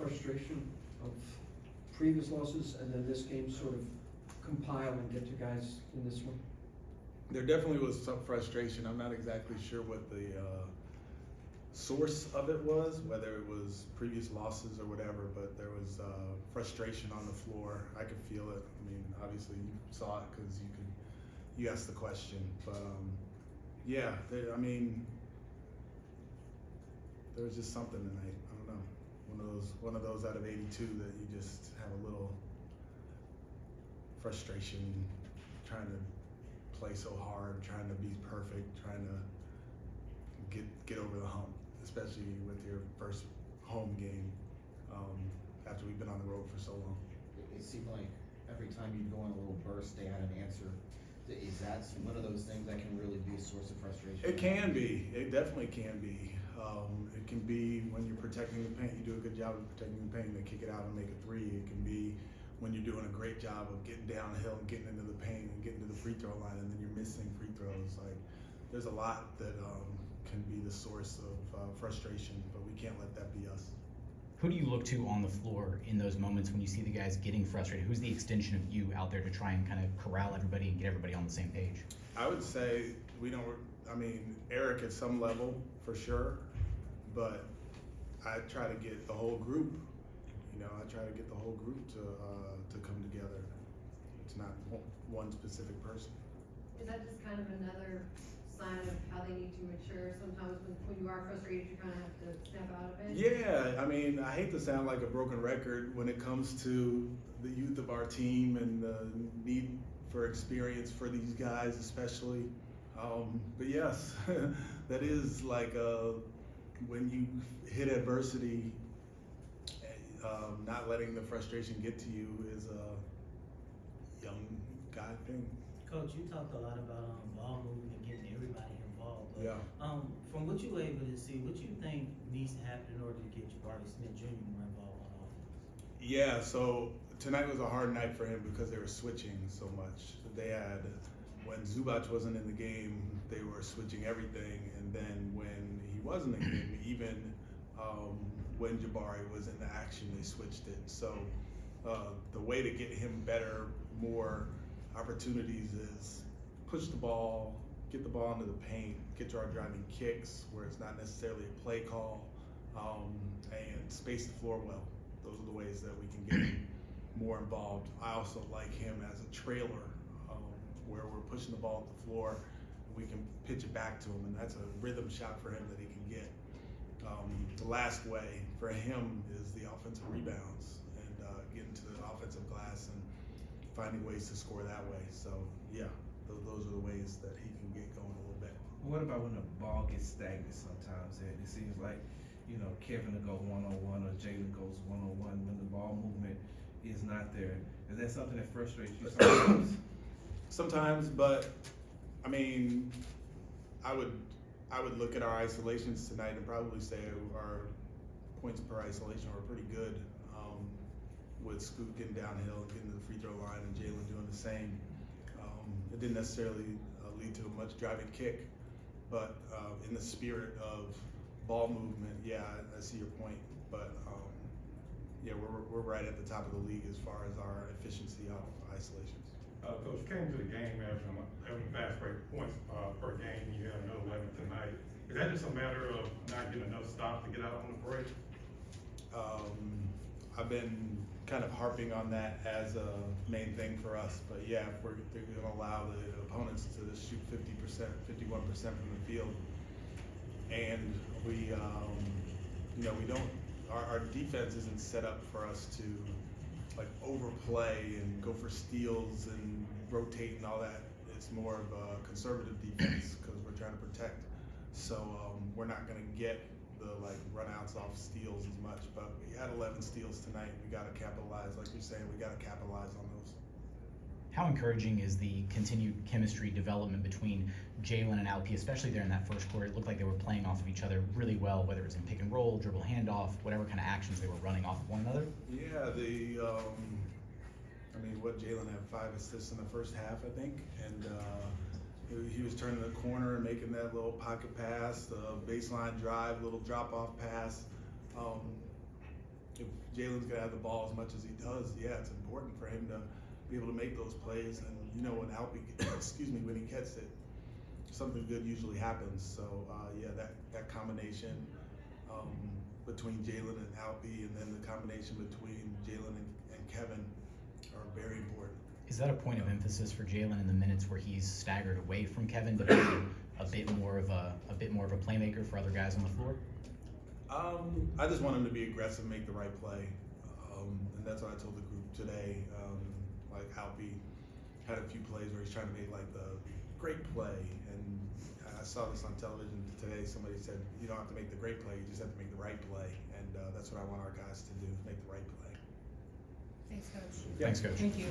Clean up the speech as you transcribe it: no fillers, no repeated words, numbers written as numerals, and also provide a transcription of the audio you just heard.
frustration of previous losses and then this game sort of compile and get you guys in this one? There definitely was some frustration. I'm not exactly sure what the source of it was, whether it was previous losses or whatever, but there was frustration on the floor. I could feel it. I mean, obviously you saw it because you asked the question, but yeah, I mean, there was just something tonight. I don't know, one of those out of 82 that you just have a little frustration, trying to play so hard, trying to be perfect, trying to get over the hump, especially with your first home game after we've been on the road for so long. It seemed like every time you'd go on a little burst, they had an answer. Is that one of those things that can really be a source of frustration? It can be. It definitely can be. It can be when you're protecting the paint, you do a good job of protecting the paint, they kick it out and make a three. It can be when you're doing a great job of getting downhill and getting into the paint and getting to the free throw line, and then you're missing free throws. Like, there's a lot that can be the source of frustration, but we can't let that be us. Who do you look to on the floor in those moments when you see the guys getting frustrated? Who's the extension of you out there to try and kind of corral everybody and get everybody on the same page? I would say Eric at some level for sure, but I try to get the whole group. I try to get the whole group to come together. It's not one specific person. Is that just kind of another sign of how they need to mature? Sometimes when you are frustrated, you kind of have to snap out of it? Yeah, I mean, I hate to sound like a broken record when it comes to the youth of our team and the need for experience for these guys especially. But yes, that is like when you hit adversity, not letting the frustration get to you is a young guy thing. Coach, you talked a lot about ball movement and getting everybody involved. But, Yeah. From what you were able to see, what you think needs to happen in order to get Jabari Smith Jr. more involved on offense? Yeah, so tonight was a hard night for him because they were switching so much. When Zubac wasn't in the game, they were switching everything, and then when he wasn't in the game, even when Jabari was in the action, they switched it. So the way to get him better, more opportunities is push the ball, get the ball into the paint, get to our driving kicks where it's not necessarily a play call, and space the floor well. Those are the ways that we can get him more involved. I also like him as a trailer, where we're pushing the ball at the floor, we can pitch it back to him, and that's a rhythm shot for him that he can get. The last way for him is the offensive rebounds and getting to the offensive glass and finding ways to score that way. So yeah, those are the ways that he can get going a little bit. What about when the ball gets stagnant sometimes? And it seems like, Kevin will go one-on-one or Jalen goes one-on-one when the ball movement is not there. Is that something that frustrates you sometimes? Sometimes, but I mean, I would look at our isolations tonight and probably say our points per isolation were pretty good, with Scoot getting downhill and getting to the free throw line and Jalen doing the same. It didn't necessarily lead to much driving kick, but in the spirit of ball movement, yeah, I see your point. But yeah, we're right at the top of the league as far as our efficiency of isolations. Coach, you came to the game having fast break points per game. You had another 11 tonight. Is that just a matter of not getting enough stops to get out on the break? I've been kind of harping on that as a main thing for us, but yeah, if they're going to allow the opponents to shoot 50%, 51% from the field, and we don't, our defense isn't set up for us to like overplay and go for steals and rotate and all that. It's more of a conservative defense because we're trying to protect. So we're not going to get the runouts off steals as much, but we had 11 steals tonight. We got to capitalize, like you're saying, we got to capitalize on those. How encouraging is the continued chemistry development between Jalen and Alpi, especially there in that first quarter? It looked like they were playing off of each other really well, whether it's in pick and roll, dribble handoff, whatever kind of actions they were running off of one another. Yeah, Jalen had 5 assists in the first half, I think, and he was turning the corner and making that little pocket pass, the baseline drive, little drop-off pass. if Jalen's gonna have the ball as much as he does, yeah, it's important for him to be able to make those plays. And you know, when Alpy, excuse me, when he gets it, something good usually happens. So yeah, that combination between Jalen and Alpy, and then the combination between Jalen and Kevin are very important. Is that a point of emphasis for Jalen in the minutes where he's staggered away from Kevin to be a bit more of a playmaker for other guys on the floor? I just want him to be aggressive, make the right play, and that's what I told the group today. Like Alpy had a few plays where he's trying to make like the great play, and I saw this on television today. Somebody said you don't have to make the great play, you just have to make the right play, and that's what I want our guys to do, make the right play. Thanks, Coach. Thanks, Coach. Thank you.